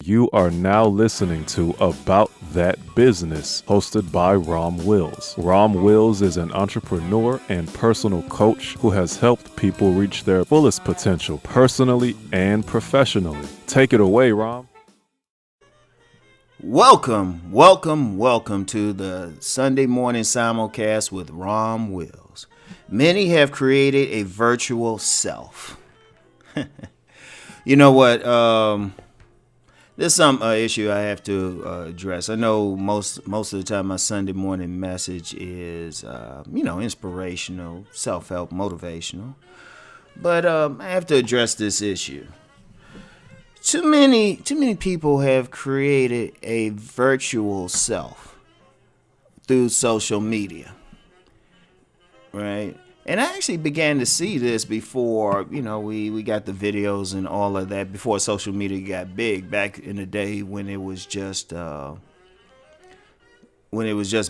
You are now listening to About That Business, hosted by Rom Wills. Rom Wills is an entrepreneur and personal coach who has helped people reach their fullest potential personally and professionally. Take it away, Rom. Welcome to the Sunday morning simulcast with Rom Wills. Many have created a virtual self. You know what? There's some issue I have to address. I know most of the time my Sunday morning message is, inspirational, self-help, motivational. But I have to address this issue. Too many people have created a virtual self through social media, right? And I actually began to see this before, we got the videos and all of that, before social media got big, back in the day when it was just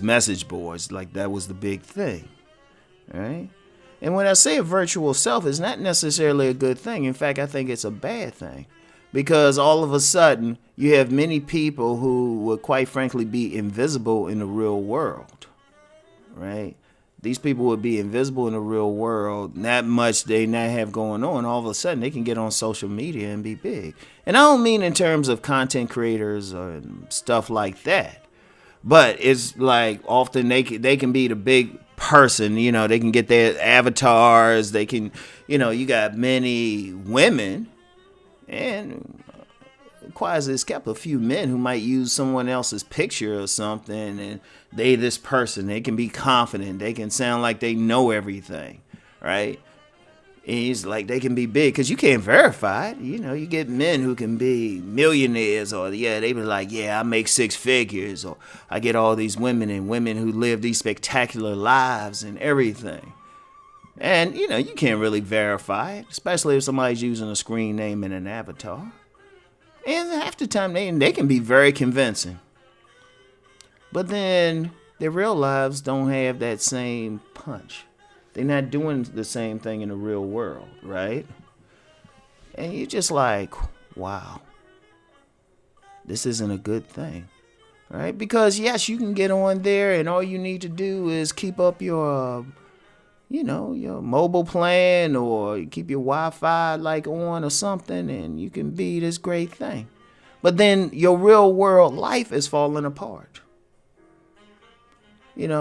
message boards. Like, that was the big thing, right? And when I say a virtual self, it's not necessarily a good thing. In fact, I think it's a bad thing, because all of a sudden you have many people who would quite frankly be invisible in the real world, right? These people would be invisible in the real world. Not much they not have going on. All of a sudden, they can get on social media and be big. And I don't mean in terms of content creators or stuff like that. But it's like often they can be the big person. They can get their avatars. They can, you got many women. And requires it's kept a few men who might use someone else's picture or something, and this person, they can be confident, they can sound like they know everything, right? And he's like, they can be big because you can't verify it. You get men who can be millionaires, or they be like, I make six figures, or I get all these women who live these spectacular lives and everything. And you can't really verify it, especially if somebody's using a screen name and an avatar. And half the time they can be very convincing. But then their real lives don't have that same punch. They're not doing the same thing in the real world, right? And you're just like, wow, this isn't a good thing, right? Because yes, you can get on there and all you need to do is keep up your your mobile plan, or keep your Wi-Fi on or something, and you can be this great thing. But then your real world life is falling apart.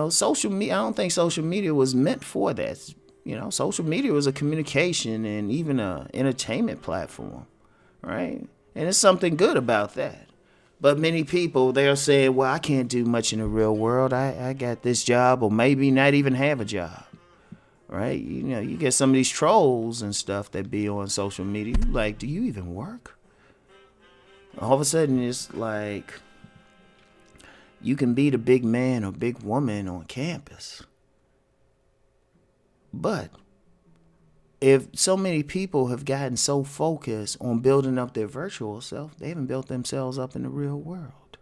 Social media, I don't think social media was meant for that. Social media was a communication and even a entertainment platform, right? And it's something good about that. But many people, they're saying, well, I can't do much in the real world. I got this job, or maybe not even have a job. Right? You get some of these trolls and stuff that be on social media. Like, do you even work? All of a sudden, it's like you can be the big man or big woman on campus. But if so many people have gotten so focused on building up their virtual self, they haven't built themselves up in the real world.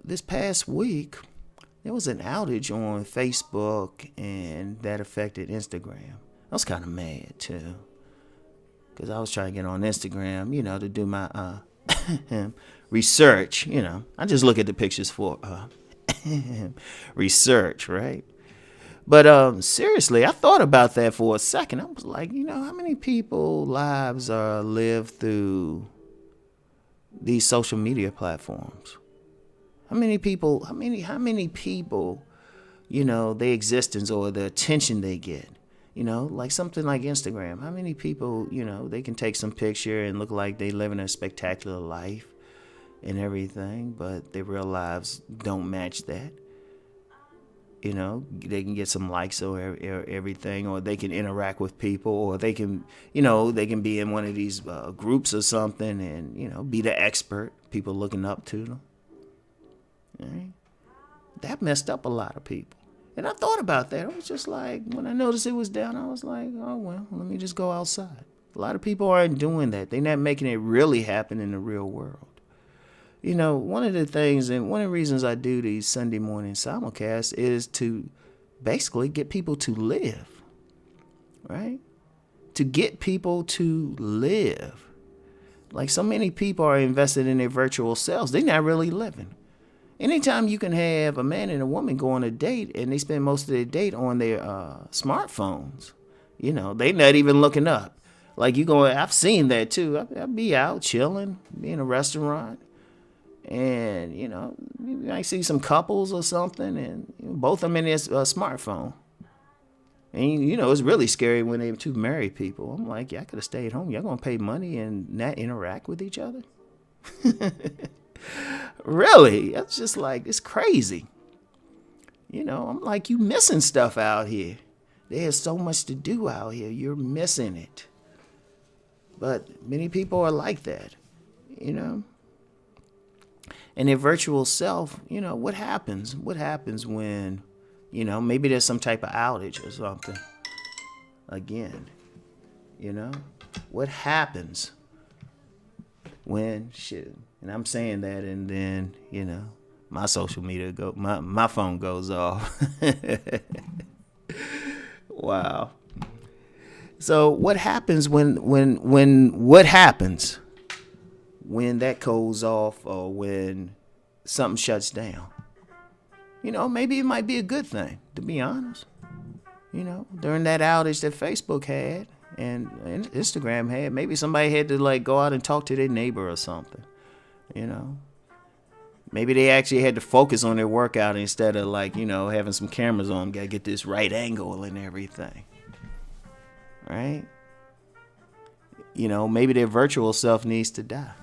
This past week, there was an outage on Facebook, and that affected Instagram. I was kind of mad, too, because I was trying to get on Instagram, to do my research. I just look at the pictures for research, right? But seriously, I thought about that for a second. I was like, how many people's lives are lived through these social media platforms? How many people, their existence or the attention they get, like something like Instagram. How many people, they can take some picture and look like they living a spectacular life and everything, but their real lives don't match that. They can get some likes or everything, or they can interact with people, or they can, they can be in one of these groups or something and, be the expert, people looking up to them. Right? That messed up a lot of people. And I thought about that. I was just like, when I noticed it was down, I was like, oh, well, let me just go outside. A lot of people aren't doing that. They're not making it really happen in the real world. One of the things, and one of the reasons I do these Sunday morning simulcasts is to basically get people to live, right? To get people to live. Like, so many people are invested in their virtual selves. They're not really living. Anytime you can have a man and a woman go on a date and they spend most of their date on their smartphones, they not even looking up. Like, I've seen that too. I'll be out chilling, be in a restaurant, and, you might see some couples or something, and both of them in their smartphone. And, it's really scary when they're two married people. I'm like, y'all could have stayed home. Y'all going to pay money and not interact with each other? Really? That's just like, it's crazy. I'm like, you missing stuff out here. There's so much to do out here. You're missing it. But many people are like that, And their virtual self, what happens? What happens when, maybe there's some type of outage or something? Again, what happens when shit? And I'm saying that, and then, my social media my phone goes off. Wow. So what happens when that goes off, or when something shuts down? Maybe it might be a good thing, to be honest. During that outage that Facebook had and Instagram had, maybe somebody had to like go out and talk to their neighbor or something. Maybe they actually had to focus on their workout instead of like, having some cameras on, gotta get this right angle and everything. Right? Maybe their virtual self needs to die.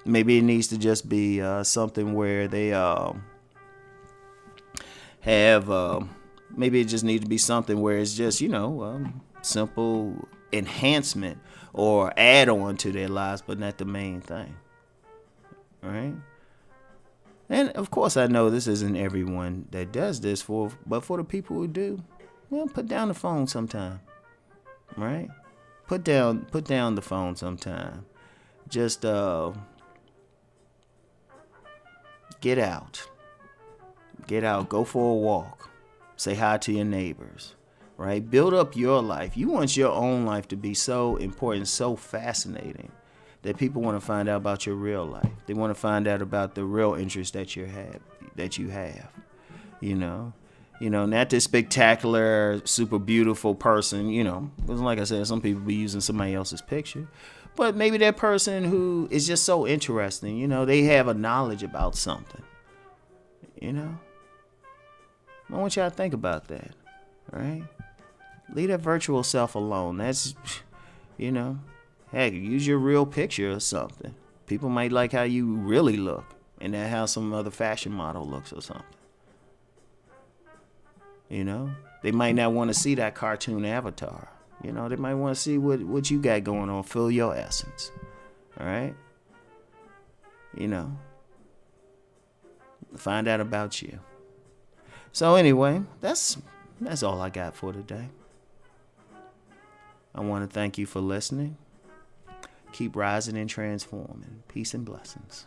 Maybe it needs to just be something where they have, maybe it just needs to be something where it's just, simple enhancement or add on to their lives, but not the main thing. Right? And of course, I know this isn't everyone that does this but for the people who do, put down the phone sometime. Right? Put down the phone sometime. Just get out. Get out. Go for a walk. Say hi to your neighbors. Right? Build up your life. You want your own life to be so important, so fascinating, that people want to find out about your real life. They want to find out about the real interests that you have. Not this spectacular, super beautiful person, because like I said, some people be using somebody else's picture. But maybe that person who is just so interesting, they have a knowledge about something. I want y'all to think about that, right? Leave that virtual self alone. That's, heck, use your real picture or something. People might like how you really look and not how some other fashion model looks or something. They might not want to see that cartoon avatar. They might want to see what you got going on. Feel your essence. All right? Find out about you. So anyway, that's all I got for today. I want to thank you for listening. Keep rising and transforming. Peace and blessings.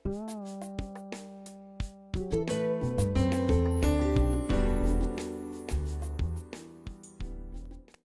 Wow.